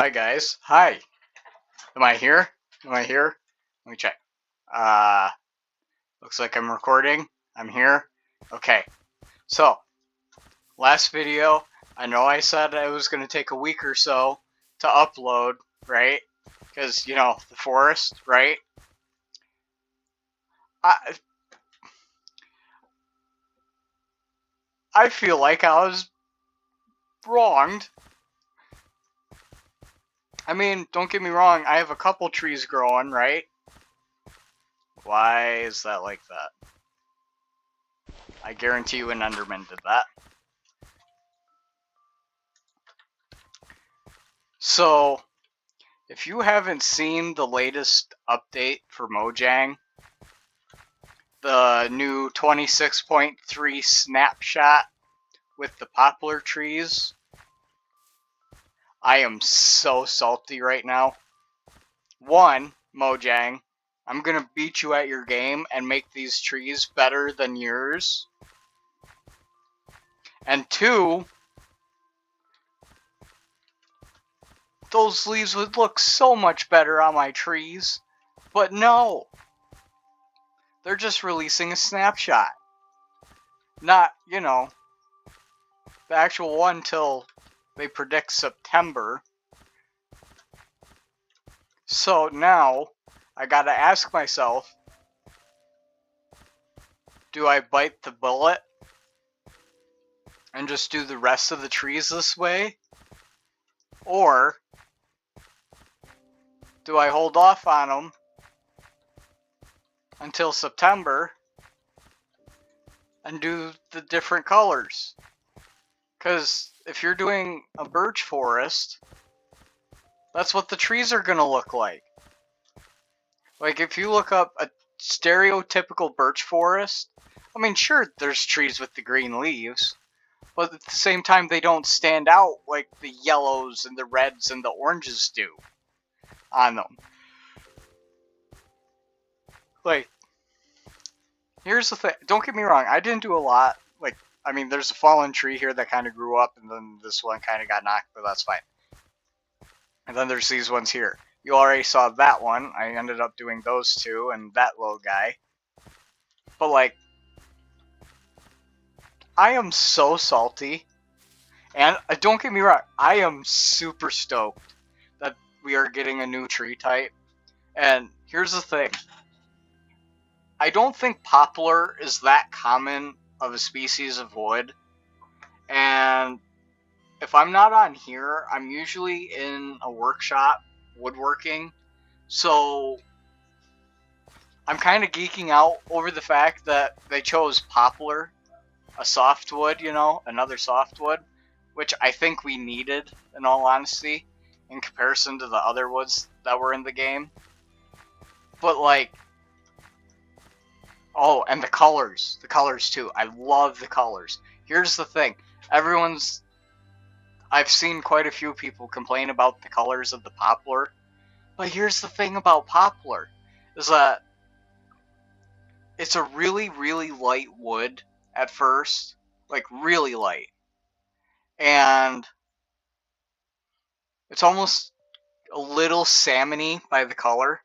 Hi guys. Hi. Am I here? Am I here? Let me check. Uh, Looks like I'm recording. I'm here. Okay. So, last video, I know I said it was going to take a week or so to upload, right? Because, the forest, right? I, I feel like I was wronged. I mean, don't get me wrong, I have a couple trees growing, right? Why is that like that? I guarantee you an Enderman did that. So, if you haven't seen the latest update for Mojang, the new 26.3 snapshot with the poplar trees, I am so salty right now. One, Mojang, I'm gonna beat you at your game and make these trees better than yours. And two, those leaves would look so much better on my trees. But no, they're just releasing a snapshot. Not, the actual one till they predict September. So now I gotta ask myself, do I bite the bullet and just do the rest of the trees this way? Or do I hold off on them until September and do the different colors? Because if you're doing a birch forest, that's what the trees are gonna look like. Like if you look up a stereotypical birch forest, I mean, sure, there's trees with the green leaves, but at the same time, they don't stand out like the yellows and the reds and the oranges do on them. Like, here's the thing. Don't get me wrong, I didn't do a lot. Like, I mean, there's a fallen tree here that kind of grew up, and then this one kind of got knocked, but that's fine. And then there's these ones here. You already saw that one. I ended up doing those two and that little guy. But, like, I am so salty. And don't get me wrong, I am super stoked that we are getting a new tree type. And here's the thing. I don't think poplar is that common of a species of wood. And if I'm not on here, I'm usually in a workshop woodworking. So I'm kind of geeking out over the fact that they chose poplar, a softwood, another softwood, which I think we needed, in all honesty, in comparison to the other woods that were in the game. But, like, oh, and the colors too. I love the colors. Here's the thing. I've seen quite a few people complain about the colors of the poplar. But here's the thing about poplar, is that it's a really, really light wood at first. Like, really light. And it's almost a little salmony by the color.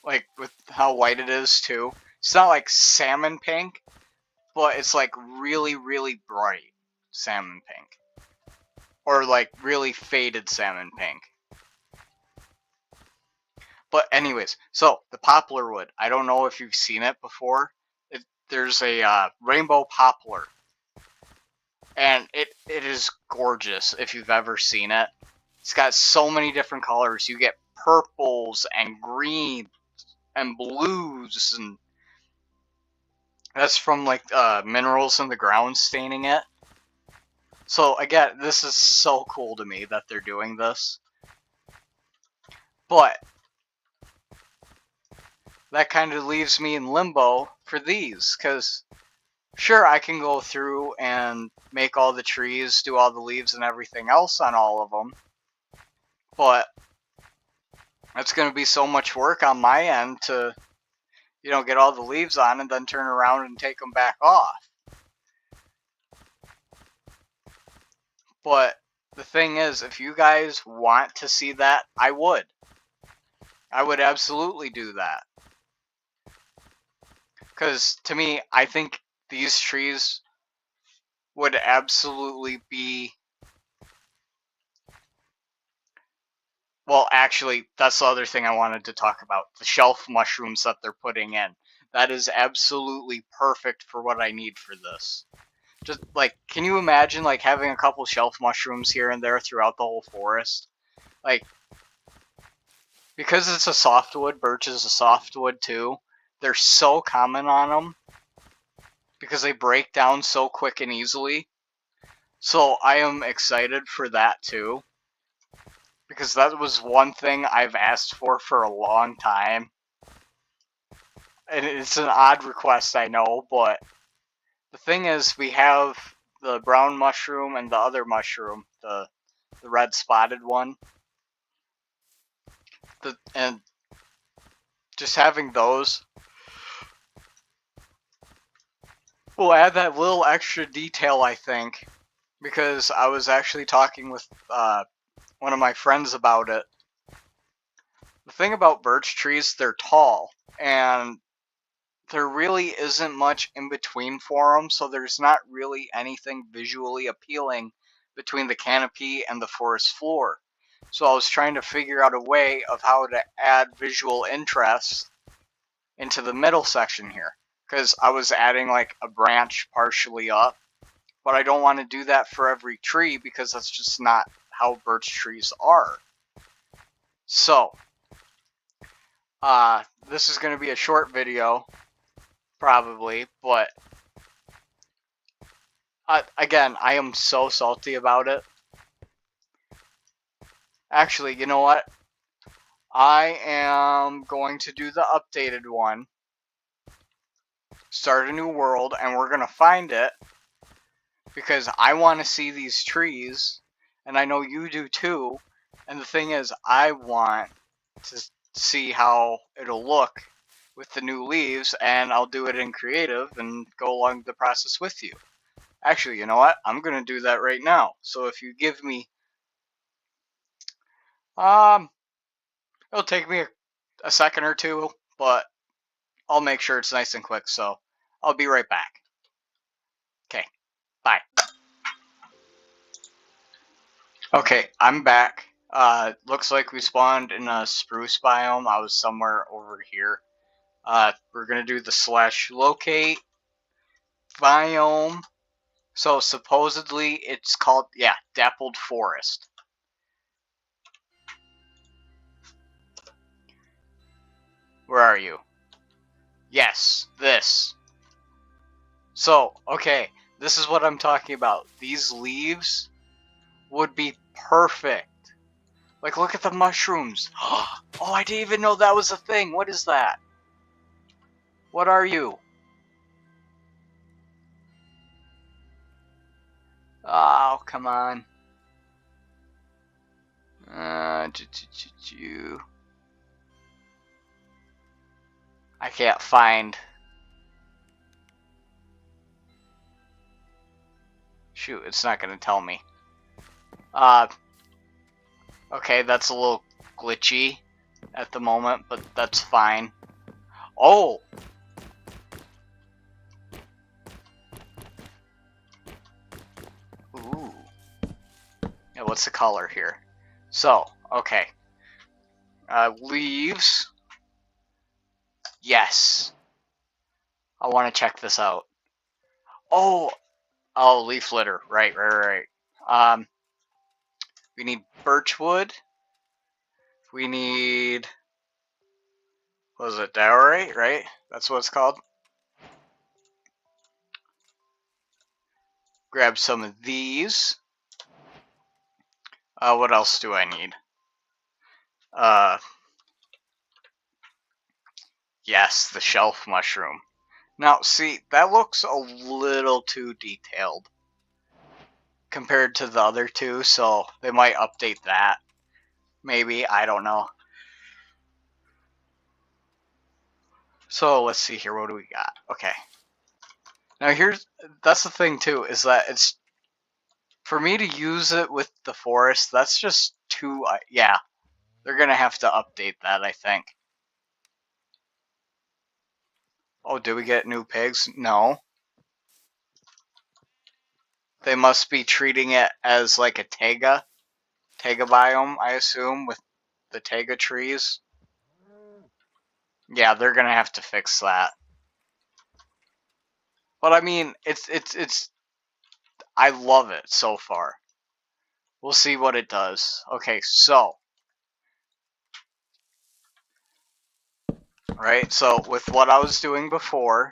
Like, with how white it is, too. It's not like salmon pink, but it's like really, really bright salmon pink. Or like really faded salmon pink. But anyways, so the poplar wood. I don't know if you've seen it before. There's a rainbow poplar. And it is gorgeous if you've ever seen it. It's got so many different colors. You get purples and greens and blues, and that's from like minerals in the ground staining it. So again, this is so cool to me that they're doing this. But that kind of leaves me in limbo for these, because sure, I can go through and make all the trees, do all the leaves and everything else on all of them, but it's going to be so much work on my end to, get all the leaves on and then turn around and take them back off. But the thing is, if you guys want to see that, I would. I would absolutely do that. Because to me, I think these trees would absolutely be... Well, actually, that's the other thing I wanted to talk about. The shelf mushrooms that they're putting in. That is absolutely perfect for what I need for this. Just, like, can you imagine, like, having a couple shelf mushrooms here and there throughout the whole forest? Like, because it's a softwood, birch is a softwood too, they're so common on them because they break down so quick and easily. So I am excited for that too, because that was one thing I've asked for a long time. And it's an odd request, I know, but the thing is, we have the brown mushroom and the other mushroom, the red spotted one. And just having those will add that little extra detail, I think, because I was actually talking with one of my friends about it. The thing about birch trees, they're tall, and there really isn't much in between for them, so there's not really anything visually appealing between the canopy and the forest floor. So I was trying to figure out a way of how to add visual interest into the middle section here, because I was adding like a branch partially up, but I don't want to do that for every tree because that's just not how birch trees are. So, this is going to be a short video, probably, but again, I am so salty about it. Actually, you know what? I am going to do the updated one, start a new world, and we're going to find it, because I want to see these trees, and I know you do too, and the thing is, I want to see how it'll look with the new leaves, and I'll do it in creative and go along the process with you. Actually, you know what? I'm going to do that right now. So if you give me... it'll take me a second or two, but I'll make sure it's nice and quick, so I'll be right back. Okay, bye. Okay, I'm back. Looks like we spawned in a spruce biome. I was somewhere over here. We're gonna do the /locate biome. So supposedly it's called, yeah, dappled forest. Where are you? Yes, this. So, okay, this is what I'm talking about. These leaves would be perfect. Like, look at the mushrooms. Oh, I didn't even know that was a thing. What is that? What are you? Oh, come on. I can't find. Shoot, it's not gonna tell me. Okay, that's a little glitchy at the moment, but that's fine. Oh! Ooh. Yeah, what's the color here? So, okay. Leaves. Yes. I want to check this out. Oh! Oh, leaf litter. Right. We need birchwood. We need... what was it? Dowry, right? That's what it's called. Grab some of these. What else do I need? Yes, the shelf mushroom. Now, see, that looks a little too detailed compared to the other two, so they might update that. Maybe, I don't know. So, let's see here, what do we got? Okay. Now, that's the thing, too, is that it's For me to use it with the forest, that's just too... yeah, they're gonna have to update that, I think. Oh, did we get new pigs? No. They must be treating it as like a taiga biome, I assume, with the taiga trees. Yeah, they're gonna have to fix that. But I mean, it's I love it so far. We'll see what it does. Okay, so right, so with what I was doing before,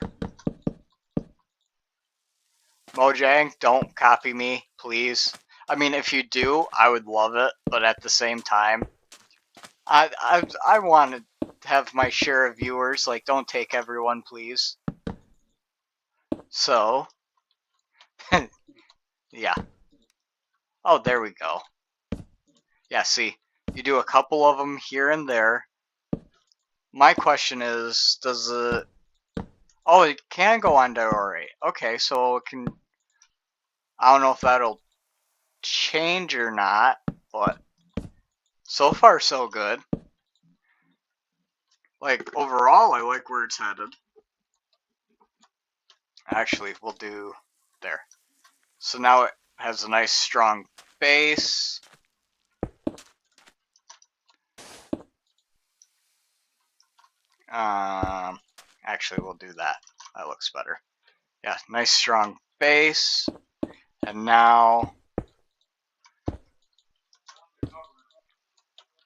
Mojang, don't copy me, please. I mean, if you do, I would love it, but at the same time, I want to have my share of viewers. Like, don't take everyone, please. So, yeah. Oh, there we go. Yeah, see, you do a couple of them here and there. My question is, does it... Oh, it can go on to orate. Okay, so it can... I don't know if that'll change or not, but so far so good. Like, overall, I like where it's headed. Actually, we'll do there. So now it has a nice strong base. Actually, we'll do that. That looks better. Yeah, nice strong base. And now...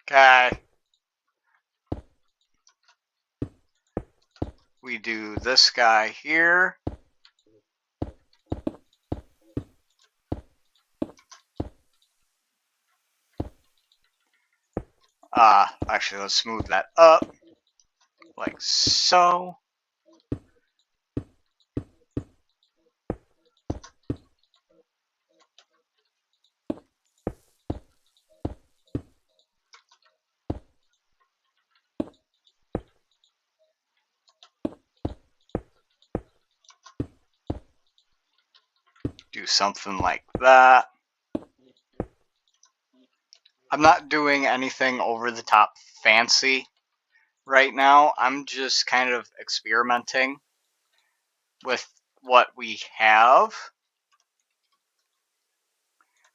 Okay. We do this guy here. Actually, let's smooth that up. Like so. Do something like that. I'm not doing anything over the top fancy right now. I'm just kind of experimenting with what we have,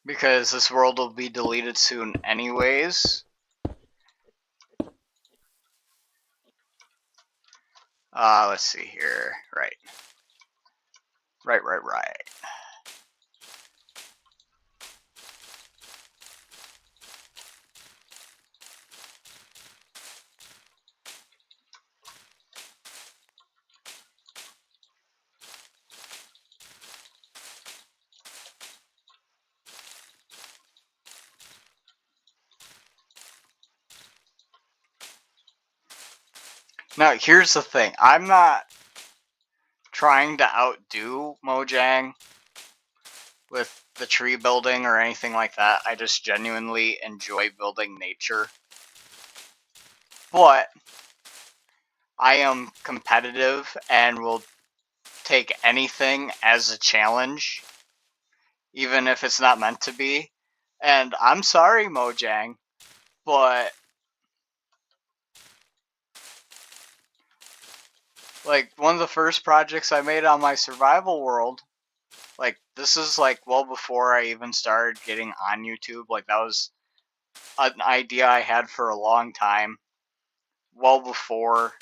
because this world will be deleted soon anyways. Let's see here. Right. Now, here's the thing. I'm not trying to outdo Mojang with the tree building or anything like that. I just genuinely enjoy building nature. But I am competitive and will take anything as a challenge, even if it's not meant to be. And I'm sorry, Mojang, but like one of the first projects I made on my survival world, like this is like well before I even started getting on YouTube. Like that was an idea I had for a long time, well before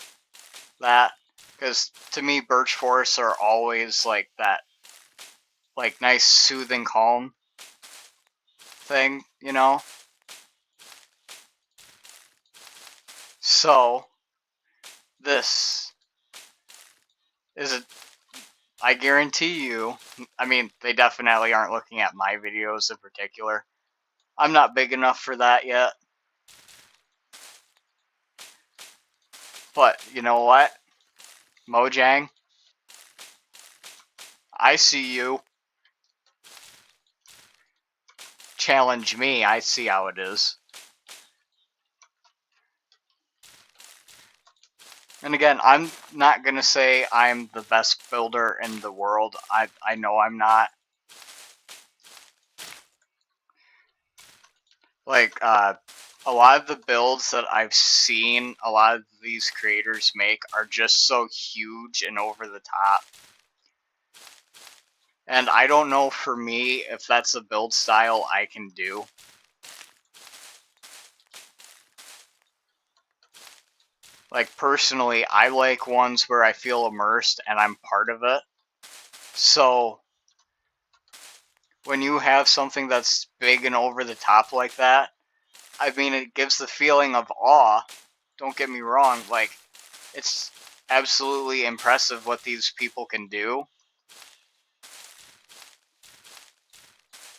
that, because to me birch forests are always like that, like nice soothing calm thing, you know. So this is a... I guarantee you, I mean, they definitely aren't looking at my videos in particular. I'm not big enough for that yet. But you know what? Mojang, I see you. Challenge me, I see how it is. And again, I'm not going to say I'm the best builder in the world. I know I'm not. Like, a lot of the builds that I've seen a lot of these creators make are just so huge and over the top. And I don't know for me if that's a build style I can do. Like, personally, I like ones where I feel immersed and I'm part of it. So, when you have something that's big and over the top like that, I mean, it gives the feeling of awe. Don't get me wrong, like, it's absolutely impressive what these people can do.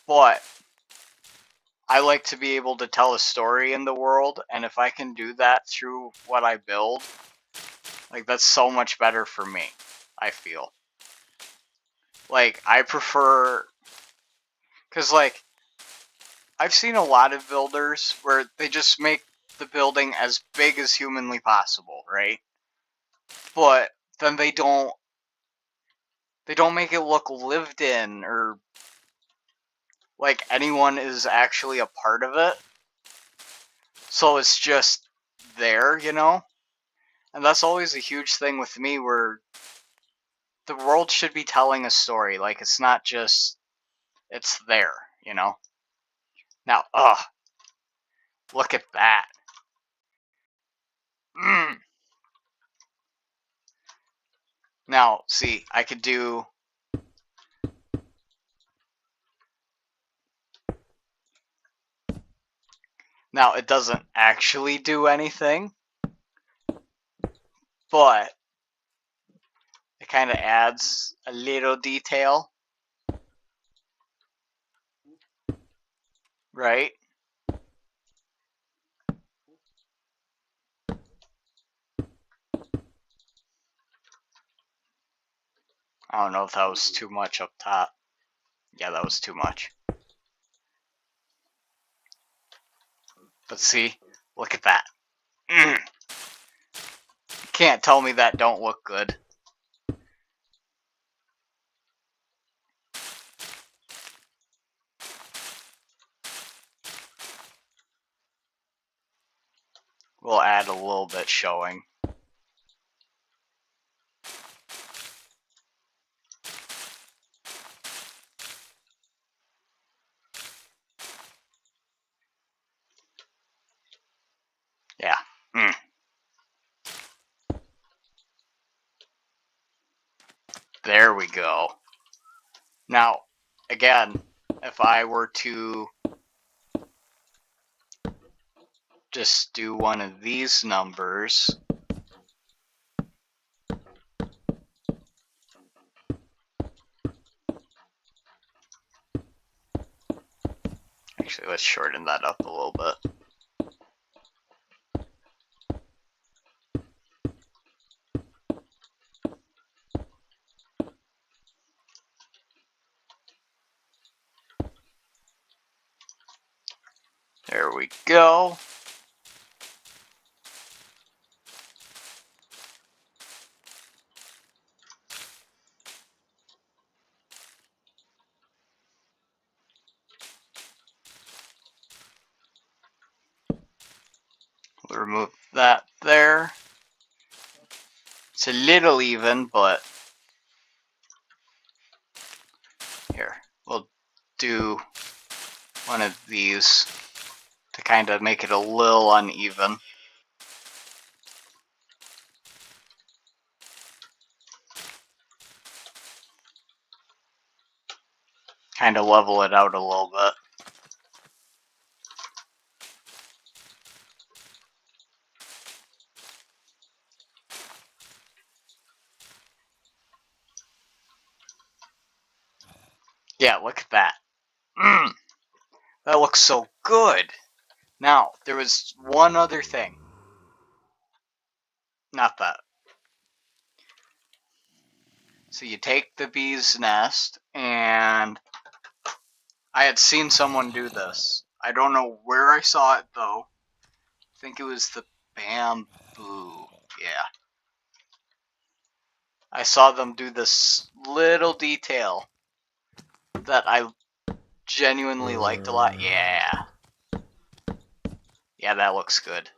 But I like to be able to tell a story in the world, and if I can do that through what I build, like, that's so much better for me, I feel. Like, I prefer... Because, like, I've seen a lot of builders where they just make the building as big as humanly possible, right? But then they don't make it look lived in, or like anyone is actually a part of it. So it's just there, you know? And that's always a huge thing with me, where the world should be telling a story. Like, it's not just, it's there, you know? Now, look at that. Now, see, I could do... Now, it doesn't actually do anything, but it kind of adds a little detail, right? I don't know if that was too much up top. Yeah, that was too much. But see, look at that. Can't tell me that don't look good. We'll add a little bit showing. Yeah. There we go. Now, again, if I were to just do one of these numbers, actually, let's shorten that up a little bit. There we go. We'll remove that there. It's a little even, but here, we'll do one of these to kind of make it a little uneven. Kind of level it out a little bit. Yeah, look at that. That looks so good. Now, there was one other thing. Not that. So you take the bee's nest, and I had seen someone do this. I don't know where I saw it, though. I think it was the bamboo. Yeah. I saw them do this little detail that I genuinely liked a lot. Yeah. Yeah, that looks good.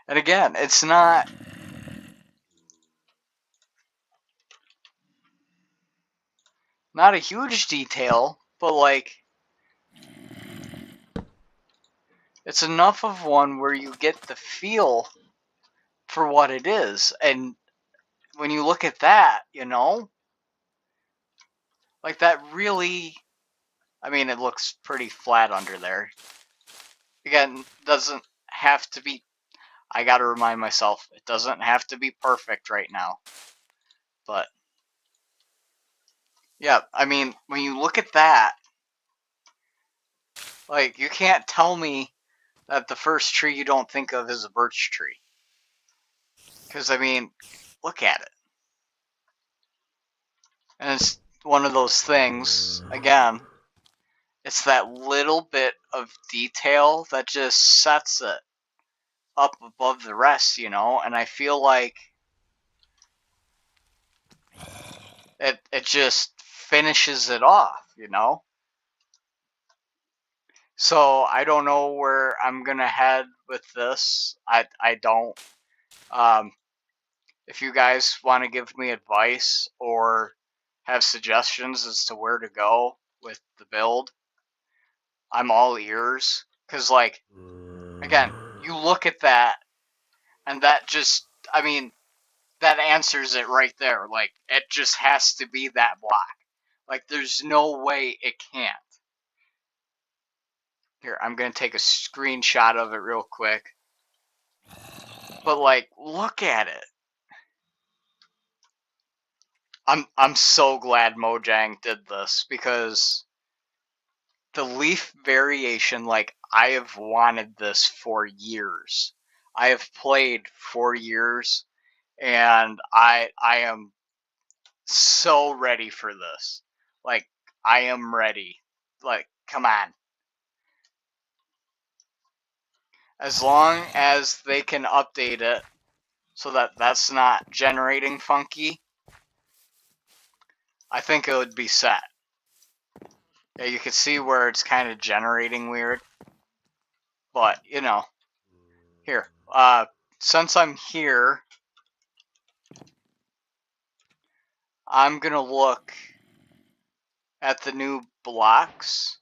And again, it's not a huge detail, but like it's enough of one where you get the feel for what it is. And when you look at that, you know, like that really, I mean, it looks pretty flat under there. Again, doesn't have to be, I gotta remind myself, it doesn't have to be perfect right now. But, yeah, I mean, when you look at that, like, you can't tell me that the first tree you don't think of is a birch tree. Because, I mean, look at it. And it's one of those things, again, it's that little bit of detail that just sets it up above the rest, you know? And I feel like it just finishes it off, you know? So I don't know where I'm gonna head with this. I don't. If you guys want to give me advice or have suggestions as to where to go with the build, I'm all ears. Cause like, again, you look at that and that just, I mean, that answers it right there. Like, it just has to be that block. Like, there's no way it can't. Here, I'm gonna take a screenshot of it real quick. But like, look at it. I'm so glad Mojang did this because the leaf variation, like, I have wanted this for years. I have played for years and I am so ready for this. Like, I am ready. Like, come on. As long as they can update it so that that's not generating funky, I think it would be set. Yeah, you can see where it's kind of generating weird. But, you know, here, since I'm here, I'm gonna look at the new blocks.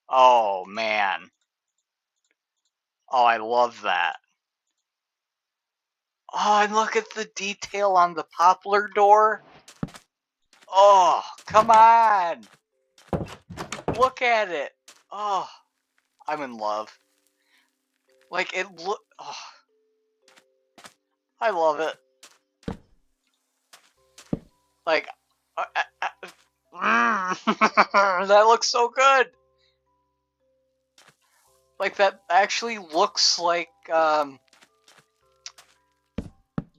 Oh, man. Oh, I love that. Oh, and look at the detail on the poplar door. Oh, come on. Look at it. Oh, I'm in love. Like, it look. Oh, I love it. Like, that looks so good. Like, that actually looks like, you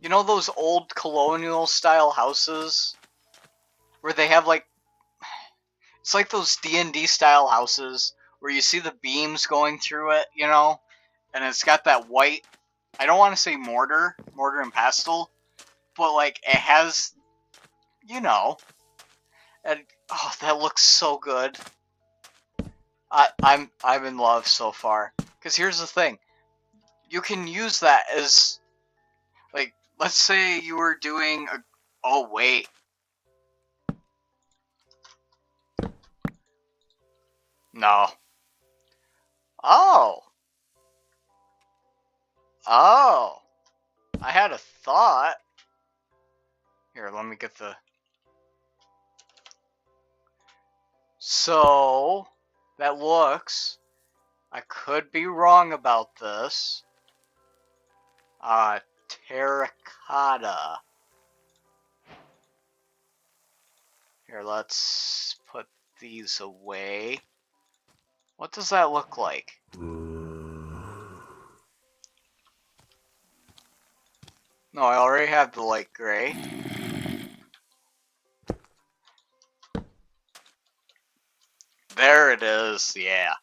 know those old colonial style houses? Where they have, like, it's like those D&D style houses where you see the beams going through it, you know? And it's got that white, I don't want to say mortar and pestle, but, like, it has, you know, and, oh, that looks so good. I'm in love so far. Because here's the thing. You can use that as, like, let's say you were doing a, oh, wait. No. Oh. Oh. I had a thought. Here, let me get the... So, that looks... I could be wrong about this. Terracotta. Here, let's put these away. What does that look like? No, I already have the light gray. There it is, yeah.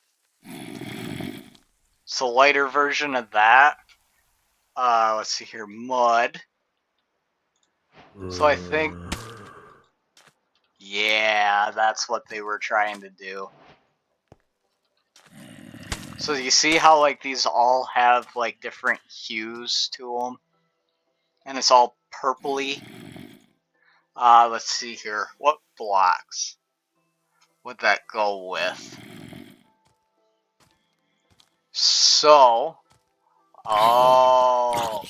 It's a lighter version of that. Let's see here, mud. So I think, Yeah, that's what they were trying to do. So you see how like these all have like different hues to them? And it's all purpley. Let's see here. What blocks would that go with? So, oh,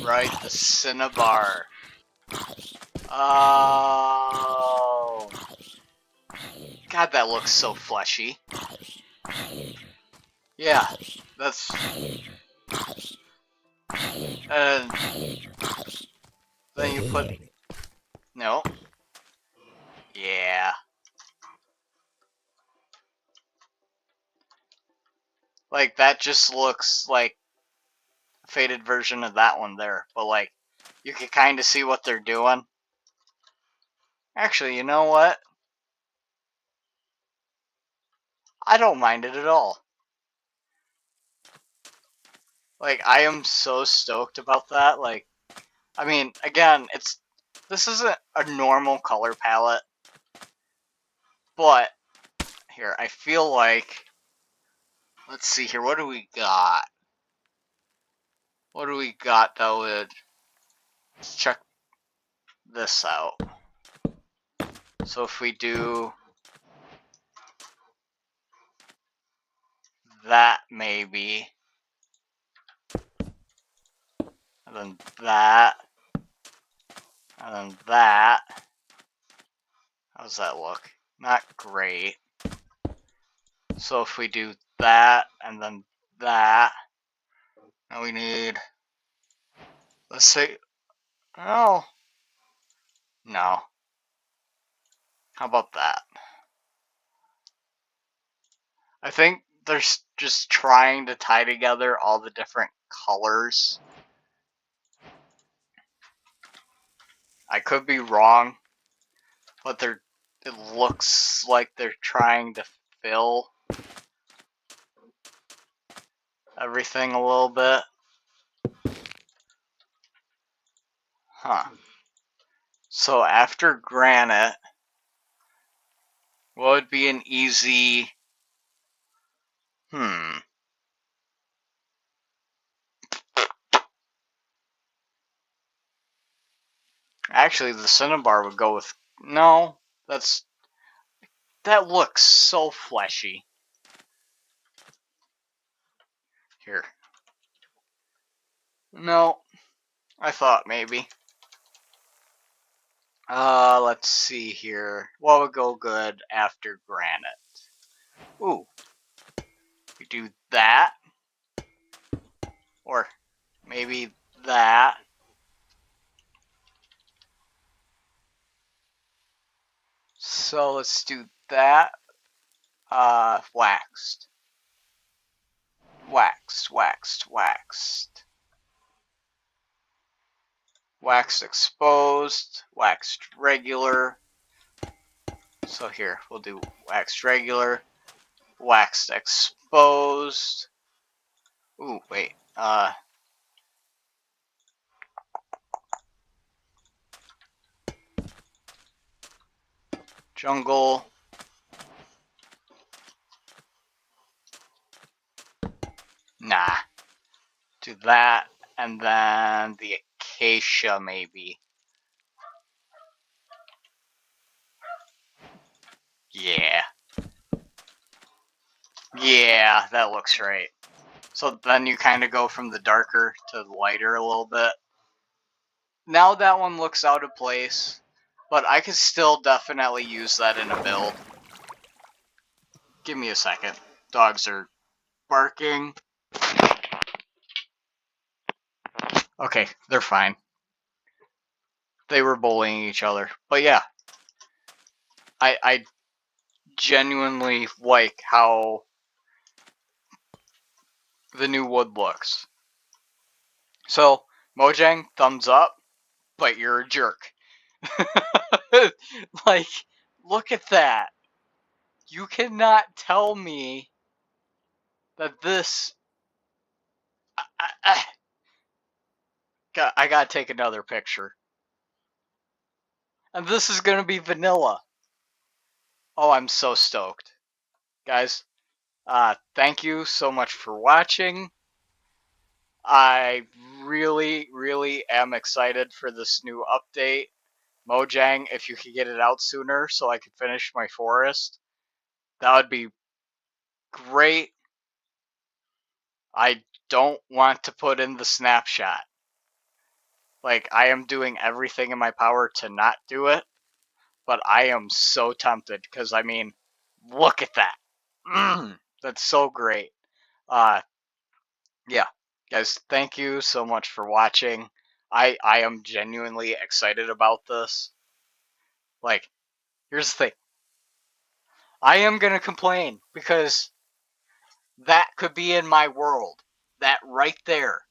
right, the cinnabar. Oh, God, that looks so fleshy. Yeah, that's, and then you put, no, yeah. Like, that just looks like a faded version of that one there, but like, you can kind of see what they're doing. Actually, you know what? I don't mind it at all. Like, I am so stoked about that. Like, I mean, again, this isn't a normal color palette, but here, I feel like, let's see here, what do we got? What do we got that would, let's check this out. So if we do that maybe, and then that, and then that, how does that look? Not great. So if we do that, and then that, and we need, let's say, oh, no. How about that? I think they're just trying to tie together all the different colors. I could be wrong, but it looks like they're trying to fill everything a little bit. Huh. So after granite, what would be an easy... Actually, the cinnabar would go with... No, that looks so fleshy. Here. No, I thought maybe. Let's see here. What would go good after granite? Ooh. We do that. Or maybe that. So let's do that. Waxed. Waxed, waxed, waxed. Waxed exposed. Waxed regular. So here, we'll do waxed regular. Waxed exposed. Ooh, wait. Jungle. Nah. Do that, and then the acacia, maybe. Yeah. Yeah, that looks right. So then you kind of go from the darker to the lighter a little bit. Now that one looks out of place, but I could still definitely use that in a build. Give me a second. Dogs are barking. Okay, they're fine. They were bullying each other. But yeah, I genuinely like how the new wood looks. So, Mojang, thumbs up, but you're a jerk. Like, look at that. You cannot tell me that this... I gotta take another picture. And this is gonna be vanilla. Oh, I'm so stoked. Guys, thank you so much for watching. I really am excited for this new update. Mojang, if you could get it out sooner so I could finish my forest, that would be great. I don't want to put in the snapshot. Like, I am doing everything in my power to not do it, but I am so tempted because, I mean, look at that. That's so great. Uh, yeah, guys, thank you so much for watching. I am genuinely excited about this. Like, here's the thing. I am gonna complain because that could be in my world. That right there.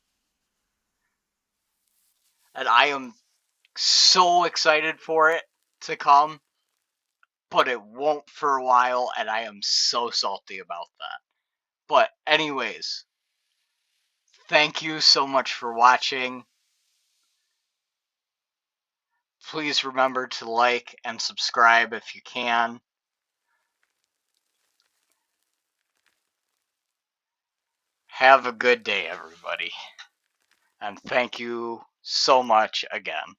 And I am so excited for it to come, but it won't for a while, and I am so salty about that. But anyways, thank you so much for watching. Please remember to like and subscribe if you can. Have a good day, everybody. And thank you so much again.